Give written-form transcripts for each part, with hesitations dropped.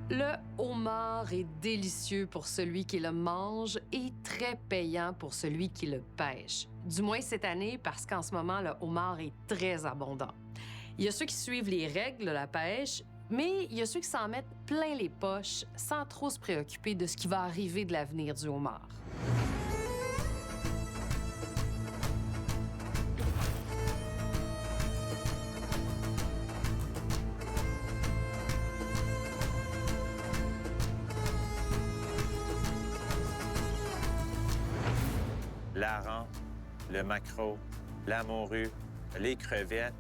Le homard est délicieux pour celui qui le mange et très payant pour celui qui le pêche. Du moins cette année, parce qu'en ce moment, le homard est très abondant. Il y a ceux qui suivent les règles de la pêche, mais il y a ceux qui s'en mettent plein les poches sans trop se préoccuper de ce qui va arriver de l'avenir du homard. L'hareng, le maquereau, la morue, les crevettes,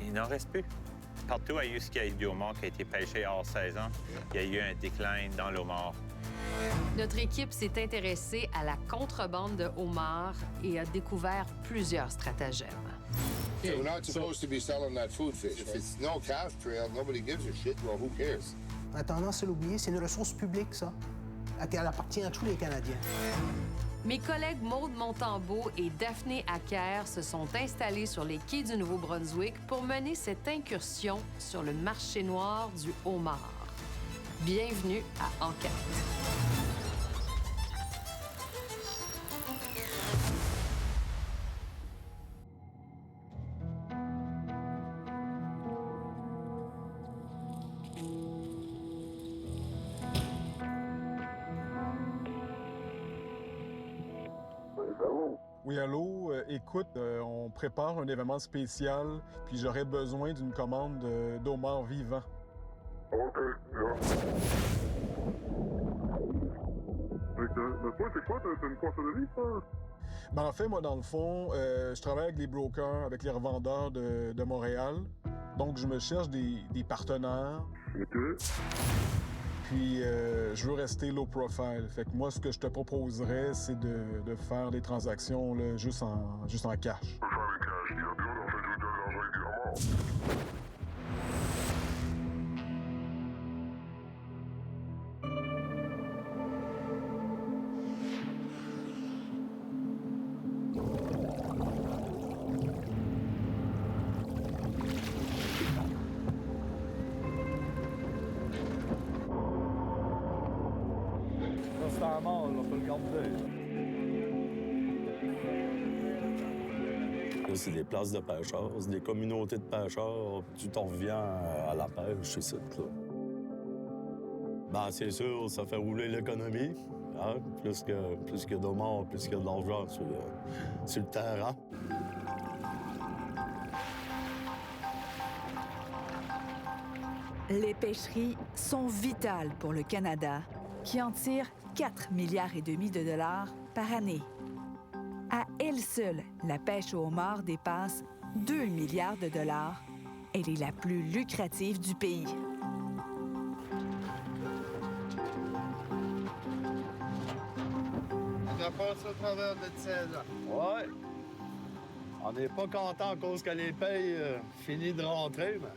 il n'en reste plus. Partout où il y a eu du homard qui a été pêché hors saison, il y a eu un déclin dans le homard. Notre équipe s'est intéressée à la contrebande de homards et a découvert plusieurs stratagèmes. So we're not supposed to be selling that food fish. If it's no calf trail, nobody gives a shit. Well, who cares? On a tendance à l'oublier, c'est une ressource publique, ça. Elle appartient à tous les Canadiens. Mes collègues Maude Montembeault et Daphné Acker se sont installés sur les quais du Nouveau-Brunswick pour mener cette incursion sur le marché noir du homard. Bienvenue à Enquête. Oui, allô? Écoute, on prépare un événement spécial, puis j'aurais besoin d'une commande d'homard vivant. OK, là. Mais toi, c'est quoi? T'as une poissonnerie, ça? Ben, en fait, moi, dans le fond, je travaille avec les brokers, avec les revendeurs de Montréal. Donc, je me cherche des partenaires. OK. Puis, je veux rester low profile. Fait que moi, ce que je te proposerais, c'est de faire des transactions là, juste en cash. Je peux faire des cash. Il y a bien, en fait, je veux de l'argent avec des homards. C'est un mort, on peut le garder. Là, c'est des places de pêcheurs, c'est des communautés de pêcheurs. Tu t'en reviens à la pêche, c'est ça, là. Ben, c'est sûr, ça fait rouler l'économie. Hein? Plus que d'homards, plus que de l'argent sur le terrain. Les pêcheries sont vitales pour le Canada, qui en tire 4,5 milliards de dollars par année. À elle seule, la pêche au homard dépasse 2 milliards de dollars. Elle est la plus lucrative du pays. On a passé au travers de 16 ans. Ouais. On n'est pas content à cause que les payes finissent de rentrer, mais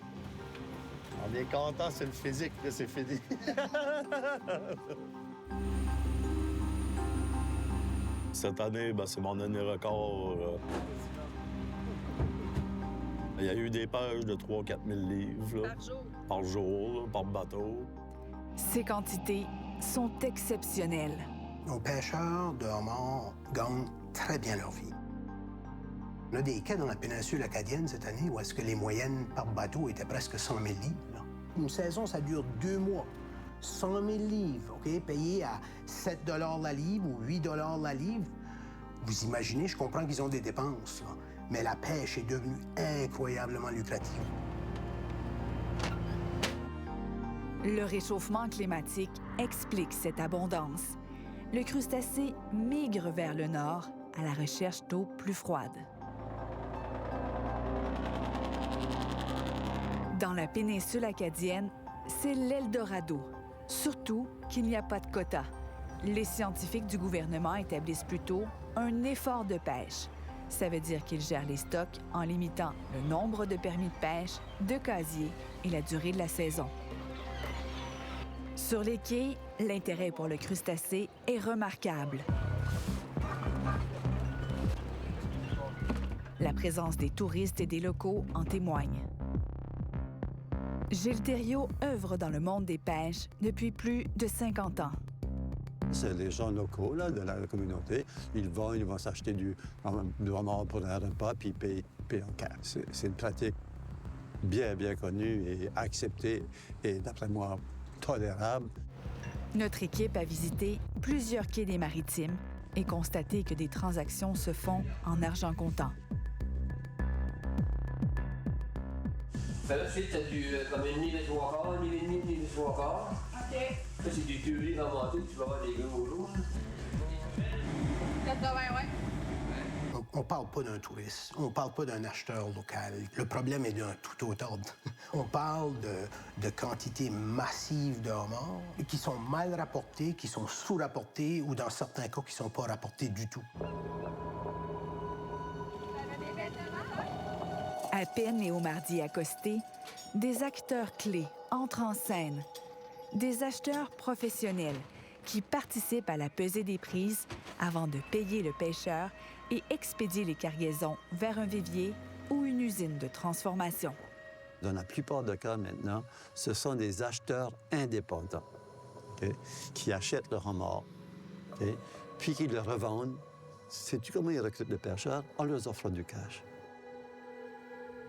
on est content, c'est le physique que c'est fini. Cette année, ben, c'est mon année record. Il y a eu des pêches de 3-4 000 livres. Là, par jour, là, par bateau. Ces quantités sont exceptionnelles. Nos pêcheurs de homards gagnent très bien leur vie. On a des quais dans la péninsule acadienne cette année où est-ce que les moyennes par bateau étaient presque 100 000 livres. Là. Une saison, ça dure 2 mois. 100 000 livres, OK, payés à 7 la livre ou 8 la livre. Vous imaginez, je comprends qu'ils ont des dépenses, là, mais la pêche est devenue incroyablement lucrative. Le réchauffement climatique explique cette abondance. Le crustacé migre vers le nord à la recherche d'eau plus froide. Dans la péninsule acadienne, c'est l'Eldorado, surtout qu'il n'y a pas de quotas. Les scientifiques du gouvernement établissent plutôt un effort de pêche. Ça veut dire qu'ils gèrent les stocks en limitant le nombre de permis de pêche, de casiers et la durée de la saison. Sur les quais, l'intérêt pour le crustacé est remarquable. La présence des touristes et des locaux en témoigne. Gilles Thériault œuvre dans le monde des pêches depuis plus de 50 ans. C'est les gens locaux là, de la communauté. Ils vont s'acheter du homard pour un repas, puis ils payent en cash. C'est une pratique bien connue et acceptée, et d'après moi, tolérable. Notre équipe a visité plusieurs quais des Maritimes et constaté que des transactions se font en argent comptant. Ben là, tu sais, t'as du comme 1,5 litre, 1,5 litre, 3/4. OK. Ça, c'est du 2 litres en montée, tu vas avoir des gros jours. 80, ouais. On parle pas d'un touriste, on parle pas d'un acheteur local. Le problème est d'un tout autre ordre. On parle de quantités massives de homards qui sont mal rapportés, qui sont sous-rapportés ou dans certains cas qui sont pas rapportés du tout. À peine les homardiers accostés, des acteurs clés entrent en scène. Des acheteurs professionnels qui participent à la pesée des prises avant de payer le pêcheur et expédier les cargaisons vers un vivier ou une usine de transformation. Dans la plupart des cas maintenant, ce sont des acheteurs indépendants qui achètent le homard, puis qui le revendent. Sais-tu comment ils recrutent le pêcheur? En leur offrant du cash.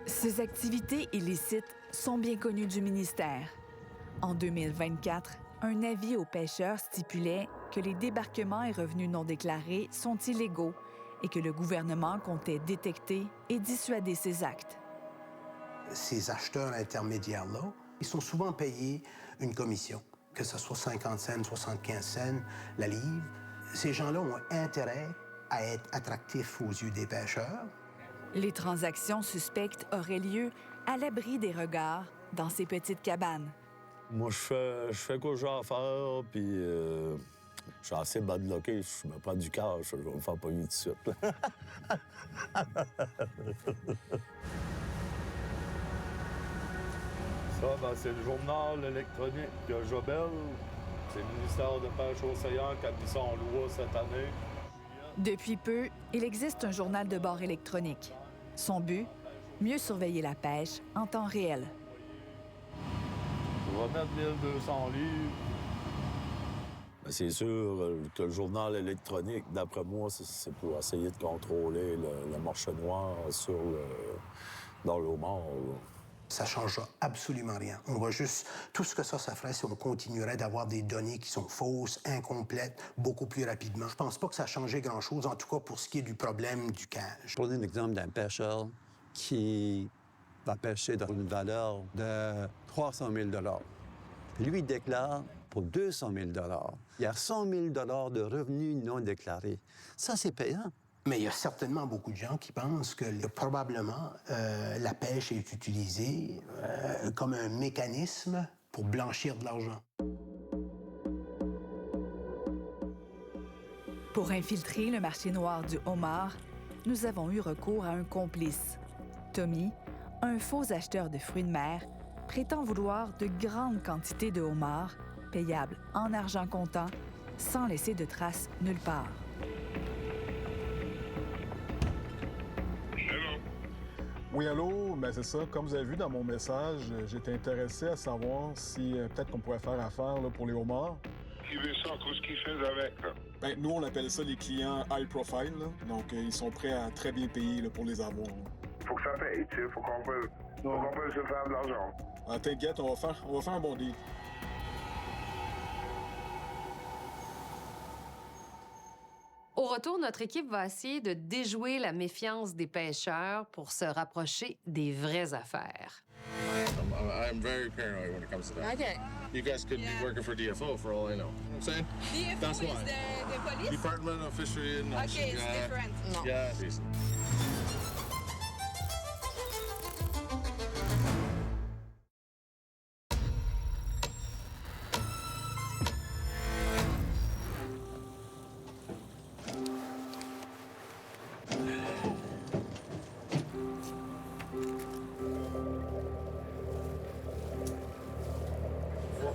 Ces activités illicites sont bien connues du ministère. En 2024, un avis aux pêcheurs stipulait que les débarquements et revenus non déclarés sont illégaux et que le gouvernement comptait détecter et dissuader ces actes. Ces acheteurs intermédiaires-là, ils sont souvent payés une commission, que ce soit 50 cents, 75 cents, la livre. Ces gens-là ont intérêt à être attractifs aux yeux des pêcheurs. Les transactions suspectes auraient lieu à l'abri des regards dans ces petites cabanes. Moi, je fais quoi j'ai à faire, puis je suis assez badlocké. Je me prends du cash, je vais me faire pogner tout de suite. Ça, ben, c'est le journal électronique de Jobel. C'est le ministère de Pêche Océan qui a mis ça en loi cette année. Depuis peu, il existe un journal de bord électronique. Son but, mieux surveiller la pêche en temps réel. On va mettre 1200 livres. Ben, c'est sûr que le journal électronique, d'après moi, c'est pour essayer de contrôler le marché noir dans le homard. Ça ne changera absolument rien. On va juste... Tout ce que ça ferait, c'est qu'on continuerait d'avoir des données qui sont fausses, incomplètes, beaucoup plus rapidement. Je pense pas que ça a changé grand-chose, en tout cas pour ce qui est du problème du cash. Prenez l'exemple d'un pêcheur qui va pêcher dans une valeur de 300 000 $. Lui déclare pour 200 000 $. Il y a 100 000 $ de revenus non déclarés. Ça, c'est payant. Mais il y a certainement beaucoup de gens qui pensent que probablement la pêche est utilisée comme un mécanisme pour blanchir de l'argent. Pour infiltrer le marché noir du homard, nous avons eu recours à un complice. Tommy, un faux acheteur de fruits de mer, prétend vouloir de grandes quantités de homards, payables en argent comptant, sans laisser de traces nulle part. Oui, allô? Ben c'est ça. Comme vous avez vu dans mon message, j'étais intéressé à savoir si peut-être qu'on pourrait faire affaire là, pour les homards. Qui veut ça? Qu'est-ce qu'ils font avec? Là? Ben, nous, on appelle ça les clients high profile. Là. Donc, ils sont prêts à très bien payer là, pour les avoir. Là. Faut que ça paye, tu sais. Faut qu'on peut se faire de l'argent. Ah, t'inquiète, on va faire un bon deal. Au retour, notre équipe va essayer de déjouer la méfiance des pêcheurs pour se rapprocher des vraies affaires. I'm very paranoid when it comes to that. Okay. You guys could be working for DFO for all I know. You know what I'm saying? DFO That's is why. the police? Department of Fishery and Okay, it's different. No. Yeah.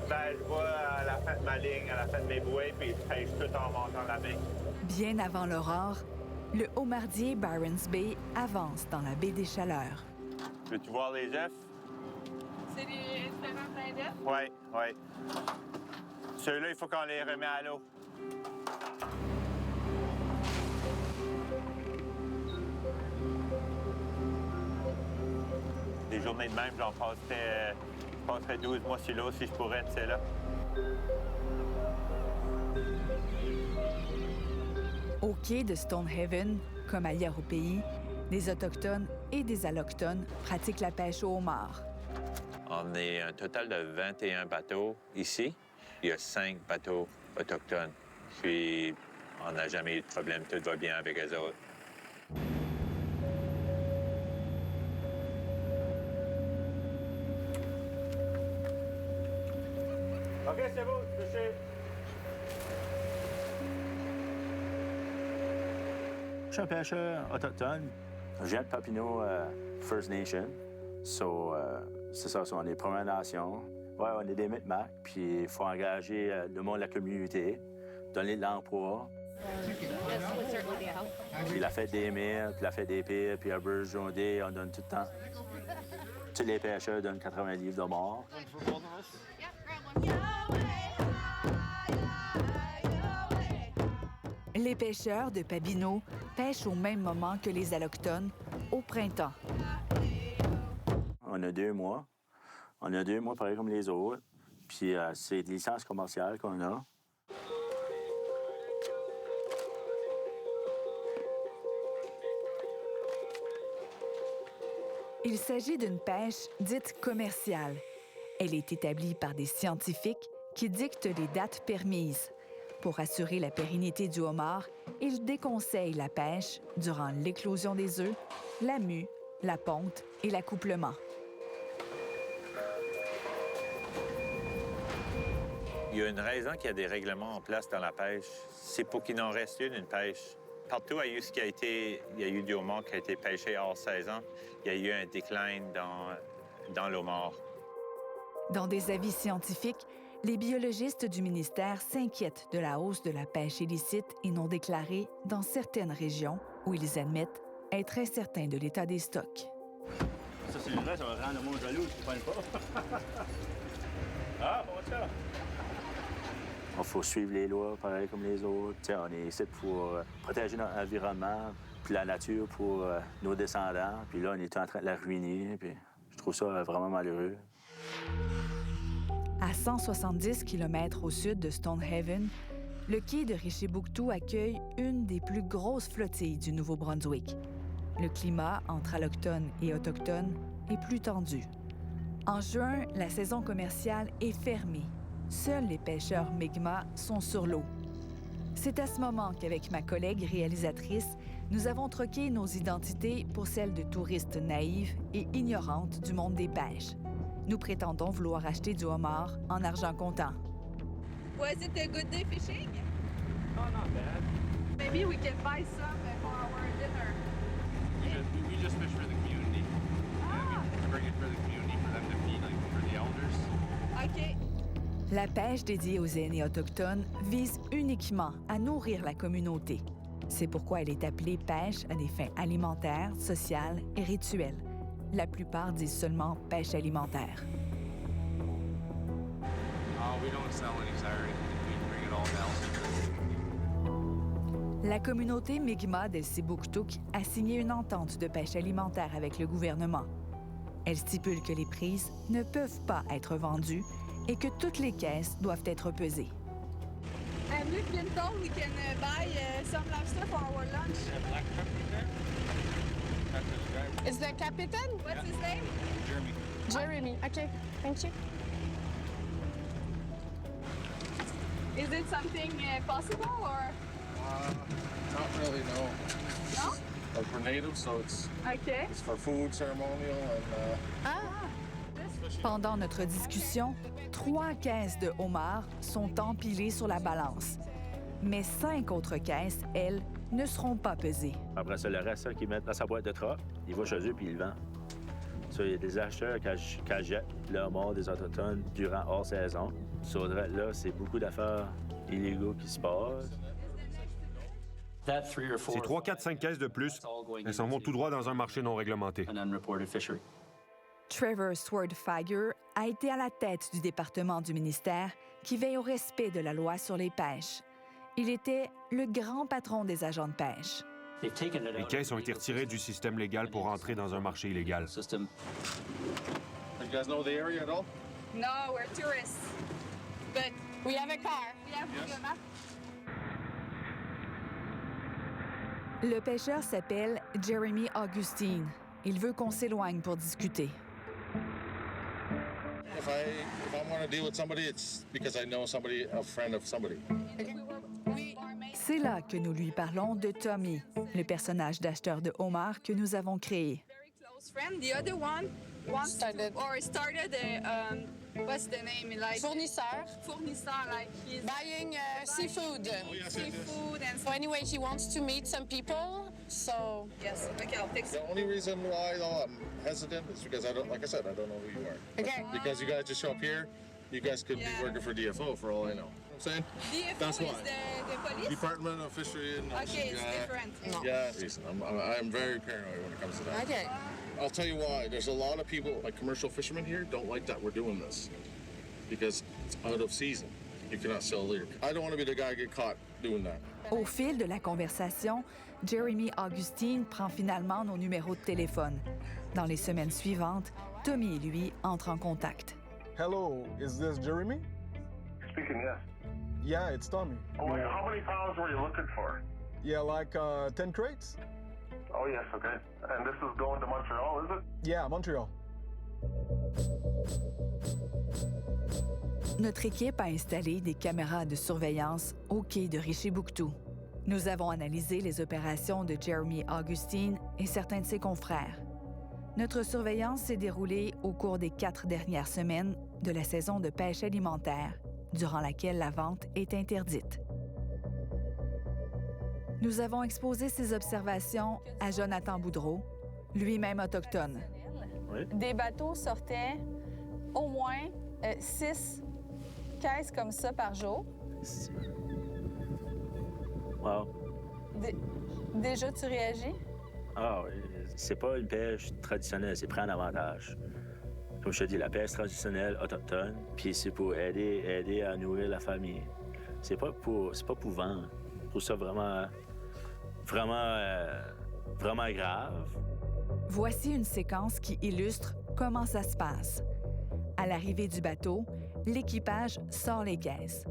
Ben, je vois à la fin de ma ligne, à la fin de mes bouées, puis je pêche tout en montant la baie. Bien avant l'aurore, le homardier Barons Bay avance dans la baie des Chaleurs. Veux-tu voir les œufs? C'est les différents blindettes? Oui, oui. Ceux-là, il faut qu'on les remet à l'eau. Des journées de même, j'en passerais 12 mois sur l'eau si je pourrais, tu sais, là. Au quai de Stonehaven, comme ailleurs au pays, des Autochtones et des Allochtones pratiquent la pêche au homard. On est un total de 21 bateaux ici. Il y a 5 bateaux autochtones. Puis, on n'a jamais eu de problème. Tout va bien avec eux autres. OK, c'est bon, pêchez. Je suis un pêcheur autochtone. Je viens de Papineau First Nation. C'est ça, on est Première Nation. Ouais, on est des Micmacs, puis il faut engager le monde de la communauté, donner de l'emploi. Puis la fête des mères, puis la fête des pires, puis à Birds Day, on donne tout le temps. Tous les pêcheurs donnent 80 livres de mort. Les pêcheurs de Papineau pêchent au même moment que les Allochtones, au printemps. On a 2 mois. On a 2 mois pareil comme les autres. Puis c'est des licences commerciales qu'on a. Il s'agit d'une pêche dite commerciale. Elle est établie par des scientifiques qui dictent les dates permises. Pour assurer la pérennité du homard, ils déconseillent la pêche durant l'éclosion des œufs, la mue, la ponte et l'accouplement. Il y a une raison qu'il y a des règlements en place dans la pêche. C'est pour qu'il n'en reste une pêche. Partout il y a eu du homard qui a été pêché hors saison. Il y a eu un déclin dans l'homard. Dans des avis scientifiques, les biologistes du ministère s'inquiètent de la hausse de la pêche illicite et non déclarée dans certaines régions où ils admettent être incertains de l'état des stocks. Ça, c'est vrai, ça va rendre le monde jaloux, tu ne pas. Ah, bon, ça. Il faut suivre les lois, pareil comme les autres. T'sais, on est ici pour protéger notre environnement, puis la nature pour nos descendants. Puis là, on est en train de la ruiner. Puis je trouve ça vraiment malheureux. À 170 km au sud de Stonehaven, le quai de Richibouctou accueille une des plus grosses flottilles du Nouveau-Brunswick. Le climat entre Allochtones et Autochtones est plus tendu. En juin, la saison commerciale est fermée. Seuls les pêcheurs Mi'kmaq sont sur l'eau. C'est à ce moment qu'avec ma collègue réalisatrice, nous avons troqué nos identités pour celles de touristes naïves et ignorantes du monde des pêches. Nous prétendons vouloir acheter du homard en argent comptant. Was it a good day fishing? Oh, not bad. Maybe we can buy some for our dinner. We just fish for the community. We bring it for the community for them to feed, like for the elders. OK. La pêche dédiée aux aînés autochtones vise uniquement à nourrir la communauté. C'est pourquoi elle est appelée pêche à des fins alimentaires, sociales et rituelles. La plupart disent seulement pêche alimentaire. We don't sell any Saturday. We bring it all down. La communauté Mi'kmaq d'Elsipogtog a signé une entente de pêche alimentaire avec le gouvernement. Elle stipule que les prises ne peuvent pas être vendues et que toutes les caisses doivent être pesées. And we've been told we can buy some lobster for our lunch. Is the captain? What's his name? Jeremy. Jeremy. Okay, thank you. Is it something possible or? Not really, no. No? Like we're native, so it's for food, ceremonial, and. Pendant notre discussion, 3 caisses de homards sont empilées sur la balance. Mais 5 autres caisses, elles, ne seront pas pesées. Après ça, le reste, qu'ils mettent dans sa boîte de troc, il va chez eux puis il le vend. Il y a des acheteurs qui achètent le homard des Autochtones durant hors saison. Là, c'est beaucoup d'affaires illégaux qui se passent. C'est 3, 4, 5 caisses de plus. Elles s'en vont tout droit dans un marché non réglementé. Trevor Swordfire a été à la tête du département du ministère qui veille au respect de la loi sur les pêches. Il était le grand patron des agents de pêche. Les caisses ont été retirées du système légal pour entrer dans un marché illégal. You guys know the area at all? No, we're tourists. But we have a car. We have Google Maps. Le pêcheur s'appelle Jeremy Augustine. Il veut qu'on s'éloigne pour discuter. If I want to deal with somebody, it's because I know somebody, a friend of somebody. C'est là que nous lui parlons de Tommy, le personnage d'acheteur de homard que nous avons créé. Close friend. The other one started what's the name? Like Fournisseur. Fournisseur, like he's Buying seafood. seafood and So anyway, he wants to meet some people. So yes. Okay, I'll take The only reason why, though, I'm hesitant is because I don't, like I said, I don't know who you are. Okay. Because you guys just show up here, you guys could be working for DFO for all I know. You know what I'm saying? DFO That's is why. the police? Department of Fishery and Okay, it's different. No. Yeah, listen, I'm very paranoid when it comes to that. Okay. I'll tell you why. There's a lot of people, like commercial fishermen here, don't like that we're doing this because it's out of season. You cannot sell leader. I don't want to be the guy get caught doing that. Au fil de la conversation, Jeremy Augustine prend finalement nos numéros de téléphone. Dans les semaines suivantes, Tommy et lui entrent en contact. Hello, is this Jeremy? Speaking, yes. Yeah, it's Tommy. Oh, wait, how many pounds were you looking for? Yeah, like 10 crates? Oh, yes, okay. And this is going to Montreal, is it? Yeah, Montreal. Notre équipe a installé des caméras de surveillance au quai de Richibouctou. Nous avons analysé les opérations de Jeremy Augustine et certains de ses confrères. Notre surveillance s'est déroulée au cours des 4 dernières semaines de la saison de pêche alimentaire, durant laquelle la vente est interdite. Nous avons exposé ces observations à Jonathan Boudreau, lui-même autochtone. Oui. Des bateaux sortaient au moins 6 caisses comme ça par jour. Wow. Déjà, tu réagis? Ah oui, c'est pas une pêche traditionnelle, c'est prendre avantage. Comme je te dis, la pêche traditionnelle autochtone, puis c'est pour aider à nourrir la famille. C'est pas pour vendre. Je trouve ça vraiment grave. Voici une séquence qui illustre comment ça se passe. À l'arrivée du bateau, l'équipage sort les caisses.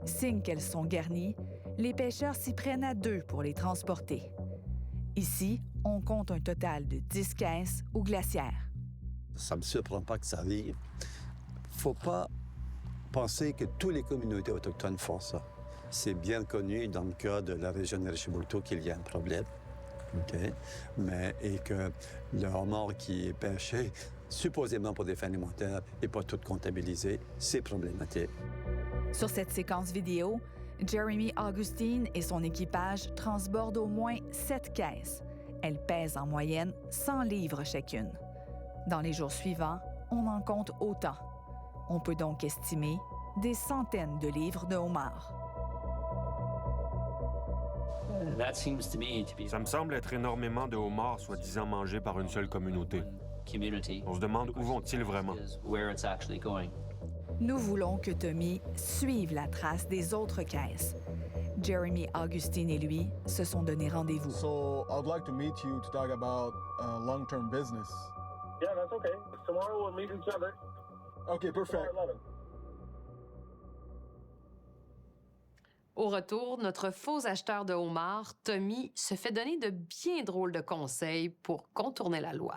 Signe qu'elles sont garnies, les pêcheurs s'y prennent à 2 pour les transporter. Ici, on compte un total de 10 caisses aux glacières. Ça ne me surprend pas que ça arrive. Faut pas penser que toutes les communautés autochtones font ça. C'est bien connu dans le cas de la région de Richibouctou qu'il y a un problème. Okay? Et que le homard qui est pêché, supposément pour des fins alimentaires, n'est pas tout comptabilisé, c'est problématique. Sur cette séquence vidéo, Jeremy Augustine et son équipage transbordent au moins 7 caisses. Elles pèsent en moyenne 100 livres chacune. Dans les jours suivants, on en compte autant. On peut donc estimer des centaines de livres de homards. Ça me semble être énormément de homards soi-disant mangés par une seule communauté. On se demande où vont-ils vraiment. Nous voulons que Tommy suive la trace des autres caisses. Jeremy Augustine et lui se sont donné rendez-vous. So, I'd like to meet you to talk about long-term business. Yeah, that's okay. Tomorrow we'll meet each other. Okay, perfect. Au retour, notre faux acheteur de homards, Tommy, se fait donner de bien drôles de conseils pour contourner la loi.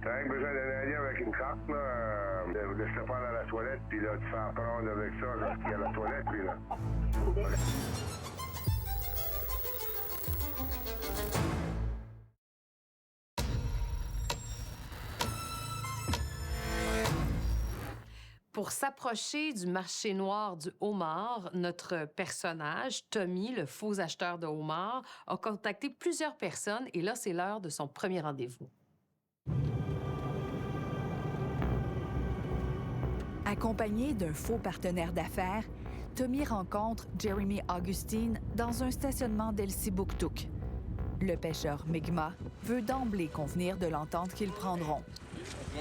T'as besoin d'un allié avec une carte, là, de se faire à la toilette, puis là, tu fais apprendre avec ça, là, qu'il y a la toilette, puis là. Pour s'approcher du marché noir du homard, notre personnage, Tommy, le faux acheteur de homards, a contacté plusieurs personnes et là, c'est l'heure de son premier rendez-vous. Accompagné d'un faux partenaire d'affaires, Tommy rencontre Jeremy Augustine dans un stationnement d'Elsibuktuk. Le pêcheur Mi'kmaq veut d'emblée convenir de l'entente qu'ils prendront.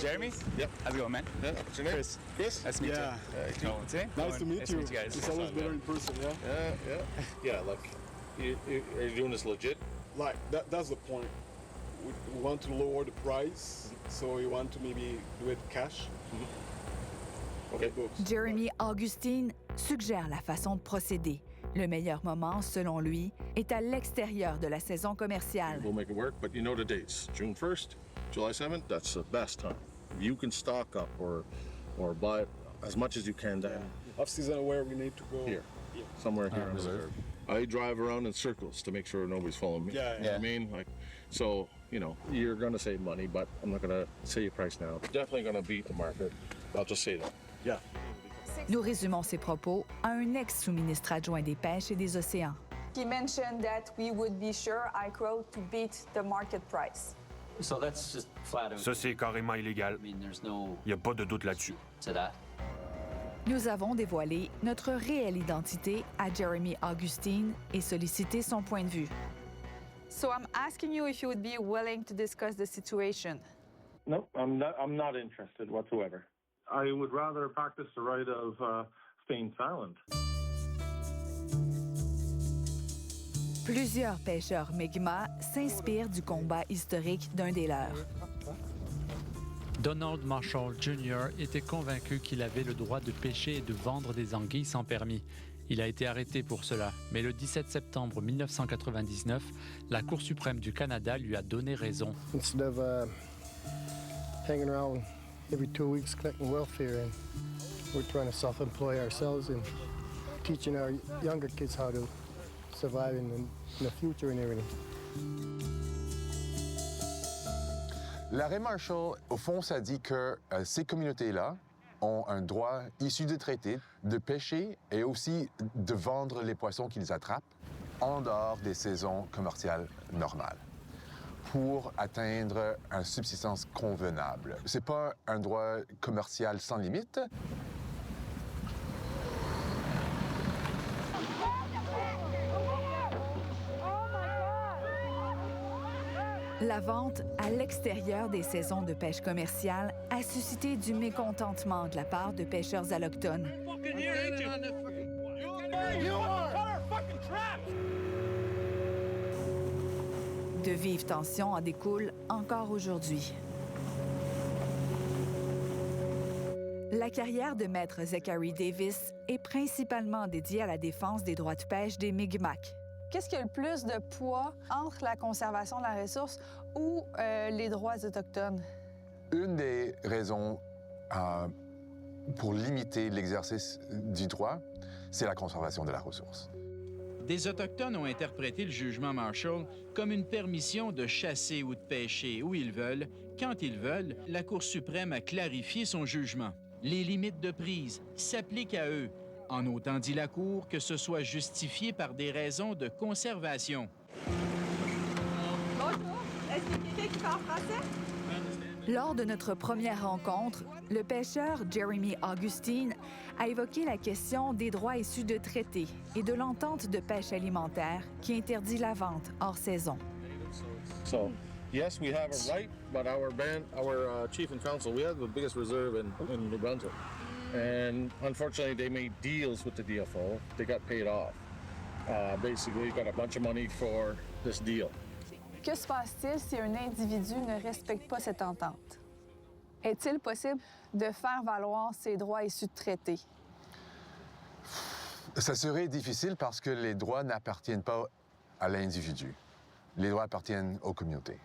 Jeremy? Yep. How's it going, man? Yeah. What's your name? Chris. Chris? Nice to meet Yeah. you. Oh, Tim? Nice to meet Nice you. to meet you guys. It's always better in person, yeah? Yeah, like, are you doing this legit? Like, that's the point. We want to lower the price, so we want to maybe do it cash. Okay. Jeremy Augustine suggère la façon de procéder. Le meilleur moment, selon lui, est à l'extérieur de la saison commerciale. We'll make it work, but you know the dates. June 1st, July 7th, that's the best time. You can stock up or buy as much as you can down. Off-season where we need to go. Here. Somewhere here in reserve. I drive around in circles to make sure nobody's following me. Yeah, You know what I mean? Like, so, you know, you're going to save money, but I'm not going to say your price now. Definitely going to beat the market. I'll just say that. Yeah. Nous résumons ses propos à un ex-sous-ministre adjoint des Pêches et des Océans. He mentioned that we would be sure, I quote, to beat the market price. So that's just flat out. Ça, c'est carrément illégal. I mean, there's no Il n'y a pas de doute là-dessus. to that. Nous avons dévoilé notre réelle identité à Jeremy Augustine et sollicité son point de vue. So I'm asking you if you would be willing to discuss the situation. No, I'm not interested whatsoever. I would rather practice the right of staying silent. Plusieurs pêcheurs Mi'kmaq s'inspirent du combat historique d'un des leurs. Donald Marshall Jr. était convaincu qu'il avait le droit de pêcher et de vendre des anguilles sans permis. Il a été arrêté pour cela, mais le 17 septembre 1999, la Cour suprême du Canada lui a donné raison. Instead of hanging around every 2 weeks collecting welfare, and we're trying to self-employ ourselves and teaching our younger kids how to survive in the future and everything. L'arrêt Marshall, au fond, ça dit que ces communautés-là ont un droit issu des traités de pêcher et aussi de vendre les poissons qu'ils attrapent en dehors des saisons commerciales normales pour atteindre une subsistance convenable. C'est pas un droit commercial sans limite. La vente à l'extérieur des saisons de pêche commerciale a suscité du mécontentement de la part de pêcheurs allochtones. De vives tensions en découlent encore aujourd'hui. La carrière de maître Zachary Davis est principalement dédiée à la défense des droits de pêche des Mi'kmaq. Qu'est-ce qui a le plus de poids entre la conservation de la ressource ou les droits autochtones? Une des raisons pour limiter l'exercice du droit, c'est la conservation de la ressource. Des Autochtones ont interprété le jugement Marshall comme une permission de chasser ou de pêcher où ils veulent, quand ils veulent. La Cour suprême a clarifié son jugement. Les limites de prise s'appliquent à eux, en autant dit la Cour que ce soit justifié par des raisons de conservation. Bonjour, est-ce qu'il y a quelqu'un qui parle français? Lors de notre première rencontre, le pêcheur Jeremy Augustine a évoqué la question des droits issus de traités et de l'entente de pêche alimentaire qui interdit la vente hors saison. So, yes, we have a right, but our chief and counsel, we have the biggest reserve in New Brunswick. And unfortunately, they made deals with the DFO. They got paid off. Basically, got a bunch of money for this deal. Que se passe-t-il si un individu ne respecte pas cette entente? Est-il possible de faire valoir ses droits issus de traités? Ça serait difficile parce que les droits n'appartiennent pas à l'individu. Les droits appartiennent aux communautés.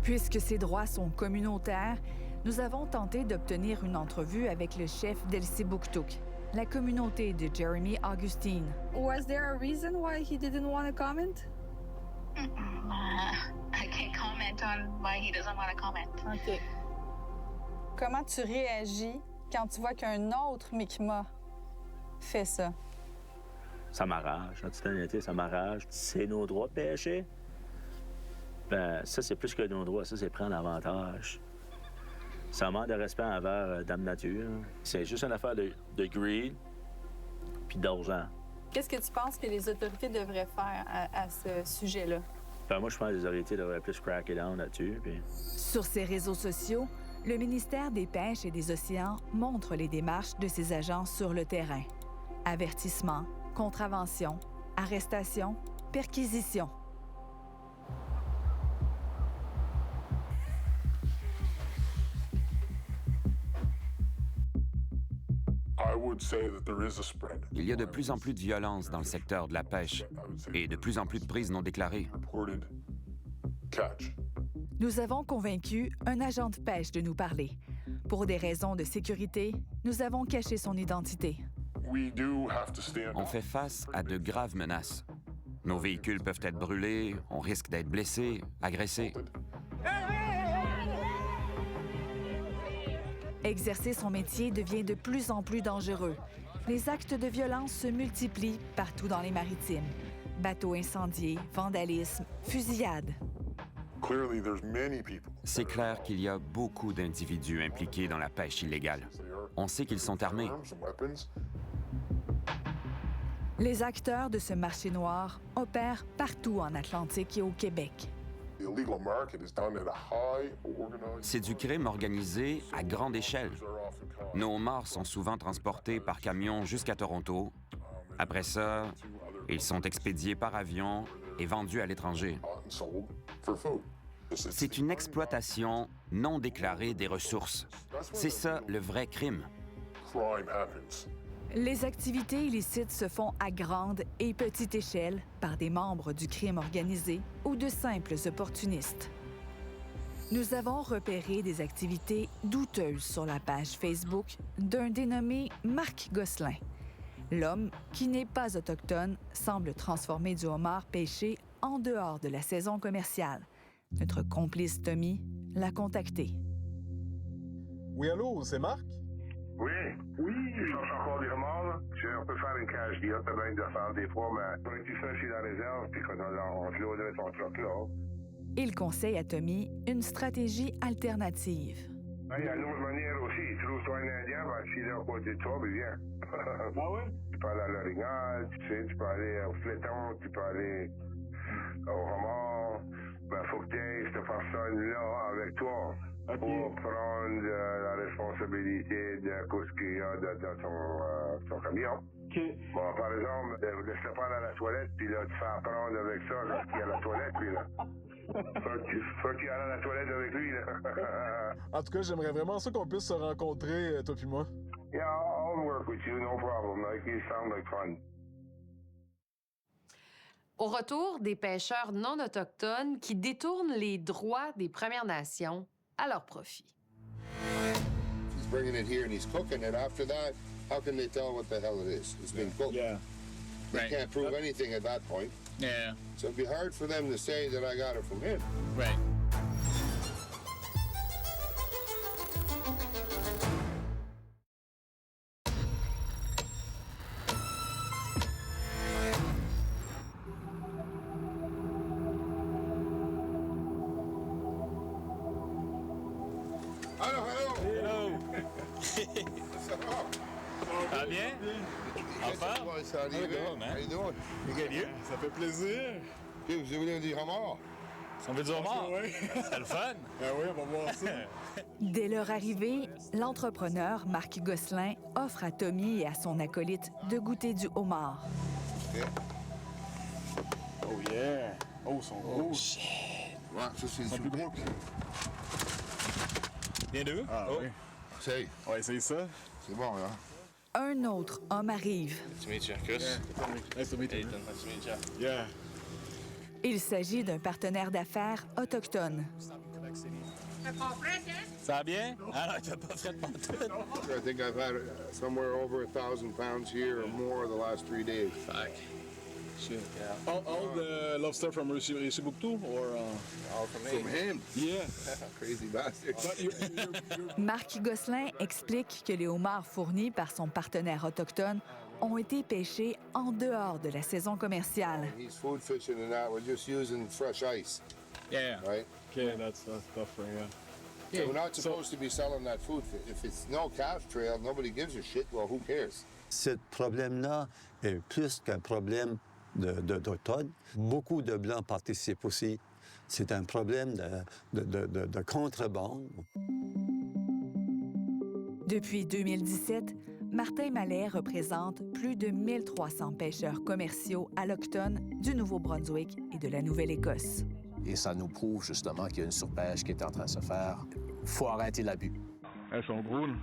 Puisque ces droits sont communautaires, nous avons tenté d'obtenir une entrevue avec le chef d'Elsipogtog, la communauté de Jeremy Augustine. Was there a reason why he didn't want to comment? I can't comment on why he doesn't want to comment. OK. Comment tu réagis quand tu vois qu'un autre Mi'kmaq fait ça? Ça m'arrache. En toute honnêteté, ça m'arrache. C'est nos droits de pêcher. Ben, ça, c'est plus que nos droits. Ça, c'est prendre l'avantage. Ça manque de respect envers Dame Nature. C'est juste une affaire de greed puis d'argent. Qu'est-ce que tu penses que les autorités devraient faire à ce sujet-là? Ben, moi, je pense que les autorités devraient plus cracker down là-dessus. Puis... Sur ses réseaux sociaux, le ministère des Pêches et des Océans montre les démarches de ses agents sur le terrain. Avertissements, contraventions, arrestations, perquisitions. Il y a de plus en plus de violence dans le secteur de la pêche et de plus en plus de prises non déclarées. Nous avons convaincu un agent de pêche de nous parler. Pour des raisons de sécurité, nous avons caché son identité. On fait face à de graves menaces. Nos véhicules peuvent être brûlés, on risque d'être blessés, agressés. Exercer son métier devient de plus en plus dangereux. Les actes de violence se multiplient partout dans les maritimes. Bateaux incendiés, vandalisme, fusillades. C'est clair qu'il y a beaucoup d'individus impliqués dans la pêche illégale. On sait qu'ils sont armés. Les acteurs de ce marché noir opèrent partout en Atlantique et au Québec. C'est du crime organisé à grande échelle. Nos homards sont souvent transportés par camion jusqu'à Toronto. Après ça, ils sont expédiés par avion et vendus à l'étranger. C'est une exploitation non déclarée des ressources. C'est ça le vrai crime. Les activités illicites se font à grande et petite échelle par des membres du crime organisé ou de simples opportunistes. Nous avons repéré des activités douteuses sur la page Facebook d'un dénommé Marc Gosselin. L'homme, qui n'est pas autochtone, semble transformer du homard pêché en dehors de la saison commerciale. Notre complice Tommy l'a contacté. Oui, allô, c'est Marc? Oui, je cherche encore des remards, là. On peut faire une cage d'IA, t'as bien de faire des fois, mais on est ça chez la réserve, puis quand on floderait ton truck là. Il conseille à Tommy une stratégie alternative. Il y a une autre manière aussi. Trouve-toi un Indien, ben, s'il est à côté de toi, ben viens. Ah oui? Tu peux aller à l'orignal, tu sais, tu peux aller au fléton, tu peux aller au remords. Ben, faut que tu aies cette personne-là avec toi. Okay. Pour prendre la responsabilité de ce qu'il y a dans ton camion. Okay. Bon, par exemple, laisse-le prendre à la toilette, puis là, tu fais prendre avec ça lorsqu'il y a la toilette, puis là. Faut qu'il aille à la toilette avec lui, là. En tout cas, j'aimerais vraiment ça qu'on puisse se rencontrer, toi puis moi. Yeah, I'll work with you, no problem. Like, you sound like fun. Au retour, des pêcheurs non autochtones qui détournent les droits des Premières Nations à leur profit. He's bringing it here and he's cooking it. After that, how can they tell what the hell it is? It's been cooked. Yeah. They can't prove anything at that point. Yeah. So it'd be hard for them to say that I got it from him. Right. Ça va bien? En forme? How you doing? Good, you? Ça fait plaisir. Vous voulez du homard? On veut du homard? Oui. C'est le fun? Ah oui, on va voir ça. Dès leur arrivée, l'entrepreneur Marc Gosselin offre à Tommy et à son acolyte de goûter du homard. Oh yeah! Oh, ils sont gros. Shit! Ouais, ça c'est plus gros. Bien deux? Ah oui. Essaye. Ouais, essaye ça. C'est bon, là. Un autre homme arrive. Nice to meet you, Chris. Nice to meet you. Ethan, nice to meet you. Yeah. Il s'agit d'un partenaire d'affaires autochtone. Ça va bien? Ah non, t'as pas fait de pantoute. I think I've had somewhere over 1,000 pounds here or more the last 3 days. Fuck. Shit. Yeah. All the lobster from Rishi-Buktu or all from him? Yeah. Crazy bastard. Marc Gosselin explique que les homards fournis par son partenaire autochtone ont été pêchés en dehors de la saison commerciale. He's food fishing and that. We're just using fresh ice. Yeah. Right? Okay, that's tough for you. So we're not supposed to be selling that food. If it's no calf trail, nobody gives a shit. Well, who cares? Ce problème-là est plus qu'un problème d'Automne. Beaucoup de Blancs participent aussi. C'est un problème de contrebande. Depuis 2017, Martin Mallet représente plus de 1300 pêcheurs commerciaux allochtones du Nouveau-Brunswick et de la Nouvelle-Écosse. Et ça nous prouve justement qu'il y a une surpêche qui est en train de se faire. Il faut arrêter l'abus. Elles sont gros, là.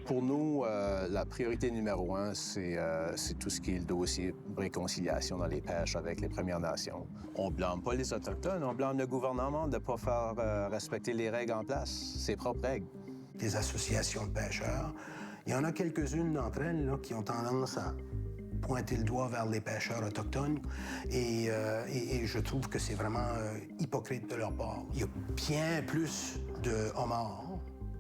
Pour nous, la priorité numéro 1, c'est tout ce qui est le dossier réconciliation dans les pêches avec les Premières Nations. On ne blâme pas les Autochtones, on blâme le gouvernement de ne pas faire respecter les règles en place, ses propres règles. Des associations de pêcheurs, il y en a quelques-unes d'entre elles là, qui ont tendance à pointer le doigt vers les pêcheurs autochtones et je trouve que c'est vraiment hypocrite de leur part. Il y a bien plus de homards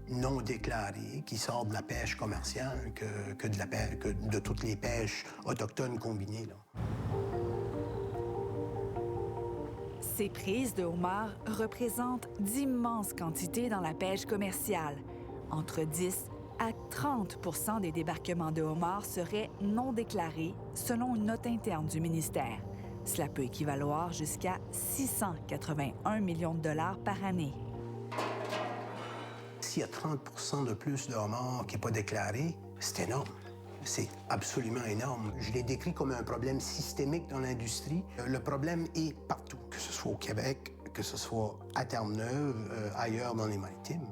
non déclarés qui sortent de la pêche commerciale que de toutes les pêches autochtones combinées. Là. Ces prises de homards représentent d'immenses quantités dans la pêche commerciale. Entre 10 à 30 % des débarquements de homards seraient non déclarés, selon une note interne du ministère. Cela peut équivaloir jusqu'à 681 millions de dollars par année. S'il y a 30 % de plus de homards qui n'est pas déclaré, c'est énorme. C'est absolument énorme. Je l'ai décrit comme un problème systémique dans l'industrie. Le problème est partout, que ce soit au Québec, que ce soit à Terre-Neuve, ailleurs dans les maritimes.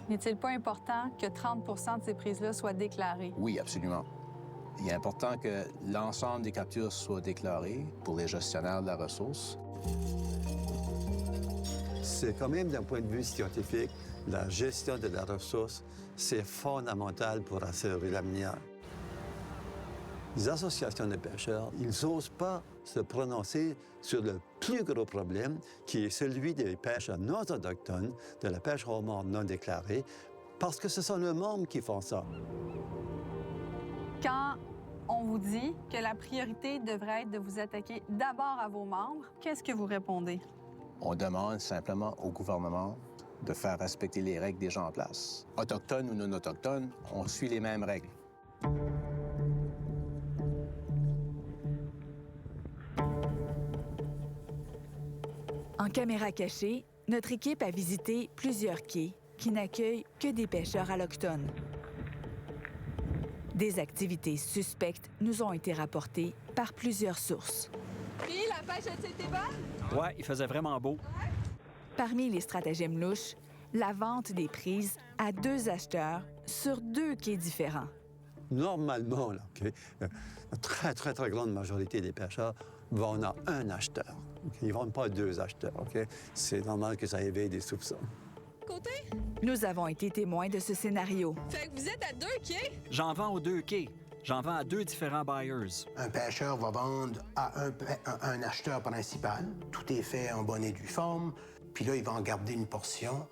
N'est-il pas important que 30 % de ces prises-là soient déclarées? Oui, absolument. Il est important que l'ensemble des captures soient déclarées pour les gestionnaires de la ressource. C'est quand même d'un point de vue scientifique, la gestion de la ressource, c'est fondamental pour assurer l'avenir. Les associations de pêcheurs, ils n'osent pas se prononcer sur le plus gros problème, qui est celui des pêches non autochtones, de la pêche au homard non déclarée, parce que ce sont les membres qui font ça. Quand on vous dit que la priorité devrait être de vous attaquer d'abord à vos membres, qu'est-ce que vous répondez? On demande simplement au gouvernement de faire respecter les règles déjà en place. Autochtones ou non autochtones, on suit les mêmes règles. En caméra cachée, notre équipe a visité plusieurs quais qui n'accueillent que des pêcheurs allochtones. Des activités suspectes nous ont été rapportées par plusieurs sources. Puis, la pêche a-t-elle été bonne? Ouais, il faisait vraiment beau. Parmi les stratagèmes louches, la vente des prises à 2 acheteurs sur 2 quais différents. Normalement, là, okay, la très grande majorité des pêcheurs vont à un acheteur. Okay? Ils ne vendent pas à 2 acheteurs. Okay? C'est normal que ça éveille des soupçons. Côté? Nous avons été témoins de ce scénario. Fait que vous êtes à 2 quais? J'en vends aux 2 quais. J'en vends à 2 différents buyers. Un pêcheur va vendre à un acheteur principal. Tout est fait en bonne et due forme. Puis là, il va en garder une portion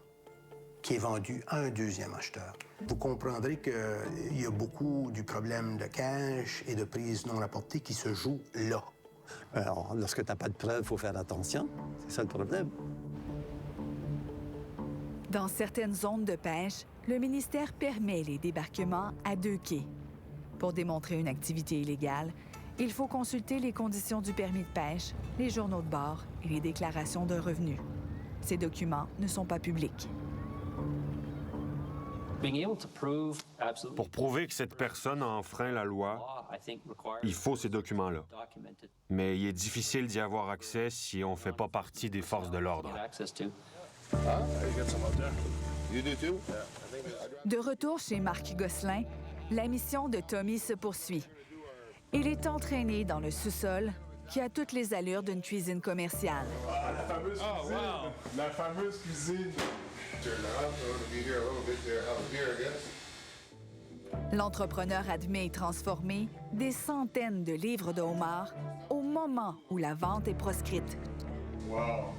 qui est vendue à un deuxième acheteur. Vous comprendrez qu'il y a beaucoup du problème de cash et de prise non rapportée qui se joue là. Alors, lorsque tu n'as pas de preuves, il faut faire attention. C'est ça le problème. Dans certaines zones de pêche, le ministère permet les débarquements à 2 quais. Pour démontrer une activité illégale, il faut consulter les conditions du permis de pêche, les journaux de bord et les déclarations de revenus. Ces documents ne sont pas publics. Pour prouver que cette personne a enfreint la loi, il faut ces documents-là. Mais il est difficile d'y avoir accès si on ne fait pas partie des forces de l'ordre. De retour chez Marc Gosselin, la mission de Tommy se poursuit. Il est entraîné dans le sous-sol qui a toutes les allures d'une cuisine commerciale. Ah, la fameuse cuisine! Wow. La fameuse cuisine! L'entrepreneur admet transformer des centaines de livres de homards au moment où la vente est proscrite. Wow!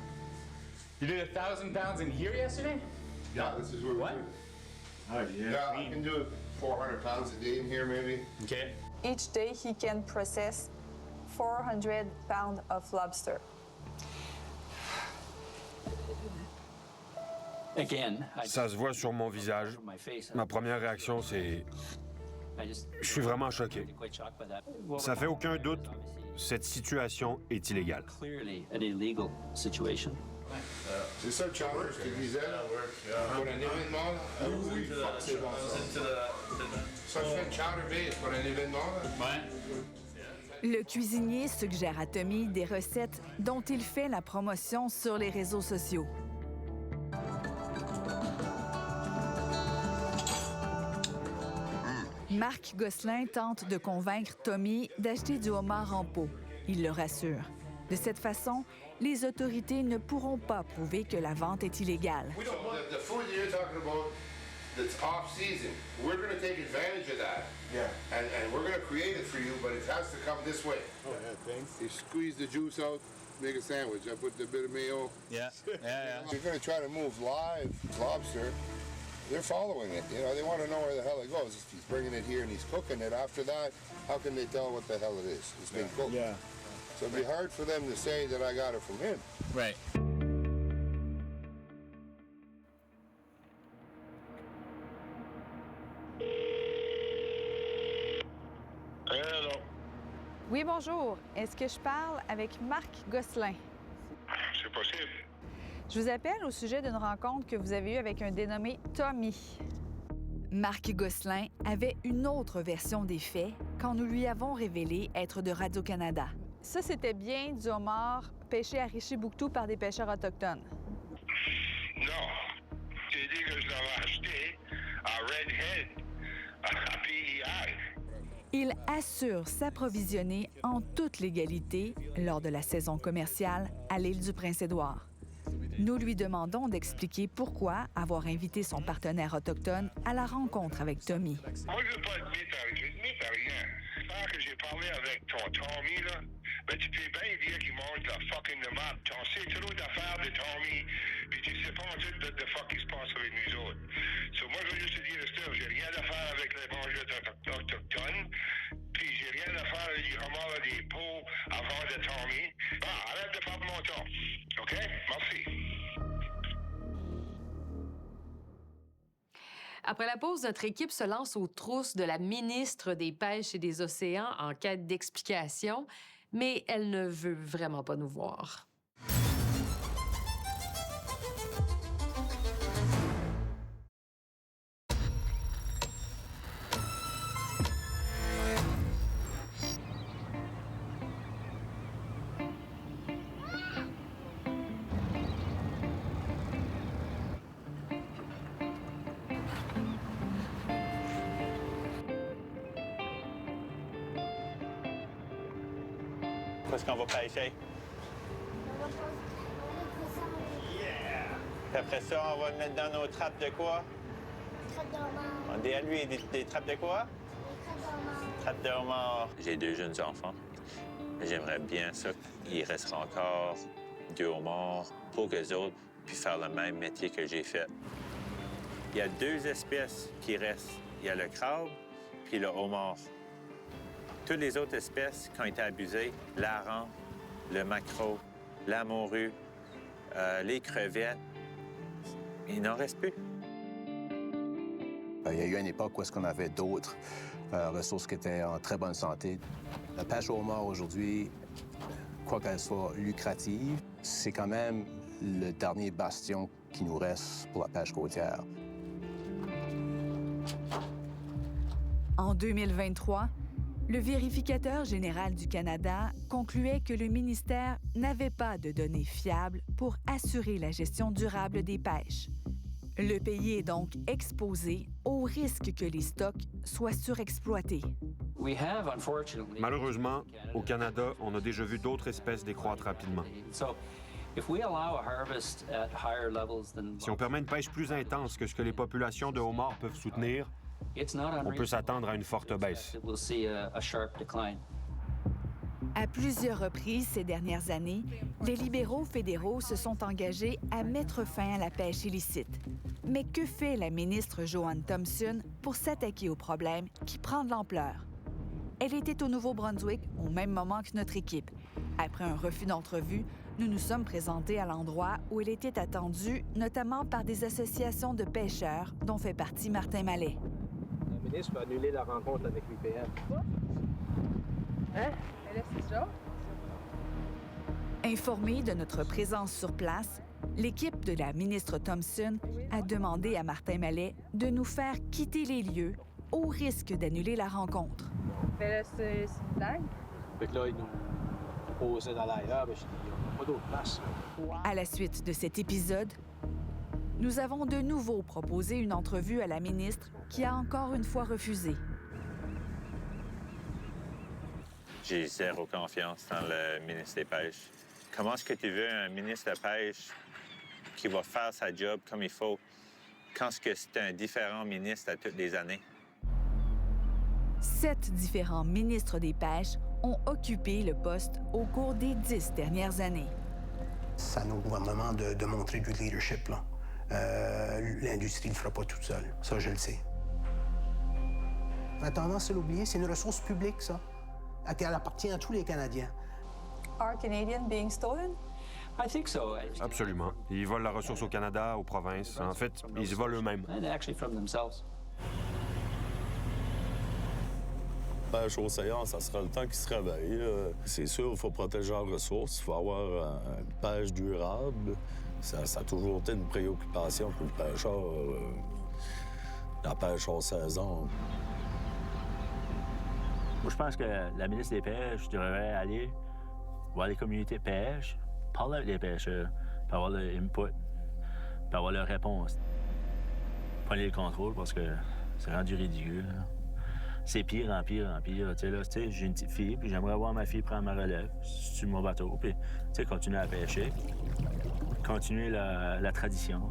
You did 1,000 pounds in here yesterday? Yeah, this is where we do it. Oh, yeah. Yeah, I can do 400 pounds a day in here, maybe. Okay. Each day, he can process 400 pounds of lobster. Ça se voit sur mon visage. Ma première réaction, c'est... Je suis vraiment choqué. Ça fait aucun doute. cette situation est illégale. C'est ça le challenge que je disais. Pour un événement, oui, c'est bon ça. Ça fait chowder pour un événement. Le cuisinier suggère à Tommy des recettes dont il fait la promotion sur les réseaux sociaux. Marc Gosselin tente de convaincre Tommy d'acheter du homard en pot. Il le rassure. De cette façon, les autorités ne pourront pas prouver que la vente est illégale. The food that you're talking about that's off season, we're going to take advantage of that. Yeah. And we're going to create it for you, but it has to come this way. Oh, yeah, thanks. You squeeze the juice out, make a sandwich. I put the bit of mayo. Yeah. You're going to try to move live lobster. They're following it. You know, they want to know where the hell it goes. If he's bringing it here and he's cooking it, after that, how can they tell what the hell it is? It's been cooked. Yeah. So it'd be hard for them to say that I got it from him. Right. Hello. Oui, bonjour. Est-ce que je parle avec Marc Gosselin? C'est possible. Je vous appelle au sujet d'une rencontre que vous avez eue avec un dénommé Tommy. Marc Gosselin avait une autre version des faits quand nous lui avons révélé être de Radio-Canada. Ça, c'était bien du homard pêché à Richibouctou par des pêcheurs autochtones. Non. J'ai dit que je l'avais acheté à Red Head, à PEI. Il assure s'approvisionner en toute légalité lors de la saison commerciale à l'île du Prince-Édouard. Nous lui demandons d'expliquer pourquoi avoir invité son partenaire autochtone à la rencontre avec Tommy. Moi, je ne veux pas admettre à rien. Quand que j'ai parlé avec ton Tommy, là, ben, tu peux bien dire qu'il mange la fucking de map. Tu en sais trop d'affaires de Tommy, puis tu sais pas en tout de fuck qui se passe avec nous autres. So, moi, je veux juste te dire, Esther, j'ai rien à faire avec les mangeurs autochtones, puis j'ai rien à faire avec du homard et des pots avant de Tommy. Bon, arrête de perdre mon temps. OK? Merci. Après la pause, notre équipe se lance aux trousses de la ministre des Pêches et des Océans en quête d'explications, mais elle ne veut vraiment pas nous voir. Où est-ce qu'on va pêcher? Puis après ça, on va le mettre dans nos trappes de quoi? Trappes de homard. On dit à lui des trappes de quoi? Des trappes de homard. J'ai 2 jeunes enfants. J'aimerais bien ça qu'il restera encore 2 homards pour qu'eux autres puissent faire le même métier que j'ai fait. Il y a 2 espèces qui restent. Il y a le crabe puis le homard. Toutes les autres espèces qui ont été abusées, l'hareng, le maquereau, la morue, les crevettes, il n'en reste plus. Il y a eu une époque où est-ce qu'on avait d'autres ressources qui étaient en très bonne santé. La pêche au homard aujourd'hui, quoi qu'elle soit lucrative, c'est quand même le dernier bastion qui nous reste pour la pêche côtière. En 2023, le vérificateur général du Canada concluait que le ministère n'avait pas de données fiables pour assurer la gestion durable des pêches. Le pays est donc exposé au risque que les stocks soient surexploités. Malheureusement, au Canada, on a déjà vu d'autres espèces décroître rapidement. Si on permet une pêche plus intense que ce que les populations de homards peuvent soutenir, on peut s'attendre à une forte baisse. À plusieurs reprises ces dernières années, les libéraux fédéraux se sont engagés à mettre fin à la pêche illicite. Mais que fait la ministre Joanne Thompson pour s'attaquer au problème qui prend de l'ampleur? Elle était au Nouveau-Brunswick au même moment que notre équipe. Après un refus d'entrevue, nous nous sommes présentés à l'endroit où elle était attendue, notamment par des associations de pêcheurs dont fait partie Martin Mallet. La ministre a annulé la rencontre avec l'UPM. Hein? Elle laisse ça? Informée de notre présence sur place, l'équipe de la ministre Thompson a demandé à Martin Mallet de nous faire quitter les lieux au risque d'annuler la rencontre. Mais là, c'est une blague? Fait que là, ils nous posaient dans l'ailleurs, mais je dis, il n'y a pas d'autre place. À la suite de cet épisode, nous avons de nouveau proposé une entrevue à la ministre qui a encore une fois refusé. J'ai zéro confiance dans le ministre des Pêches. Comment est-ce que tu veux un ministre de Pêche qui va faire sa job comme il faut quand c'est un différent ministre à toutes les années? 7 différents ministres des Pêches ont occupé le poste au cours des 10 dernières années. C'est à nos gouvernements de montrer du leadership, là. L'industrie ne le fera pas toute seule. Ça, je le sais. On a tendance à l'oublier. C'est une ressource publique, ça. Elle appartient à tous les Canadiens. Are Canadian being stolen? I think so. Absolument. Ils volent la ressource au Canada, aux provinces. En fait, ils se volent eux-mêmes. And actually from themselves. Pêche océan, ça sera le temps qui se réveille. C'est sûr, il faut protéger la ressource, il faut avoir une pêche durable. Ça a toujours été une préoccupation pour le pêcheur, la pêche hors saison. Moi, je pense que la ministre des Pêches devrait aller voir les communautés de pêche, parler avec les pêcheurs, puis avoir leur input, puis avoir leur réponse. Prenez le contrôle parce que c'est rendu ridicule. C'est pire en pire en pire. Tu sais, j'ai une petite fille, puis j'aimerais voir ma fille prendre ma relève sur mon bateau, puis continuer à pêcher, continuer la tradition.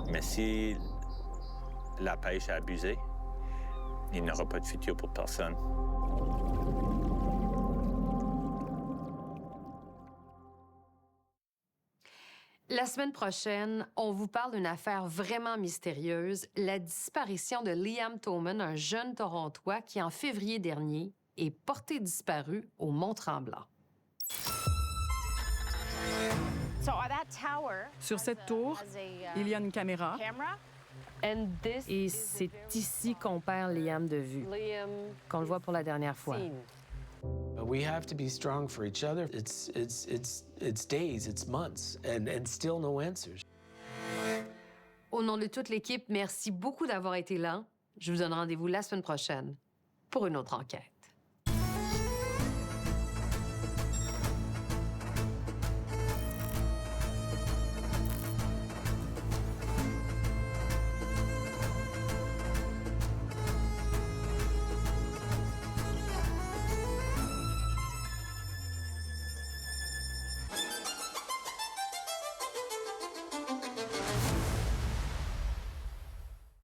Mais si la pêche est abusée, il n'y aura pas de futur pour personne. La semaine prochaine, on vous parle d'une affaire vraiment mystérieuse, la disparition de Liam Thoman, un jeune Torontois qui, en février dernier, est porté disparu au Mont-Tremblant. Sur cette tour, il y a une caméra. Et c'est ici qu'on perd Liam de vue, qu'on le voit pour la dernière fois. We have to be strong for each other. It's days, it's months, and still no answers. Au nom de toute l'équipe, merci beaucoup d'avoir été là. Je vous donne rendez-vous la semaine prochaine pour une autre enquête.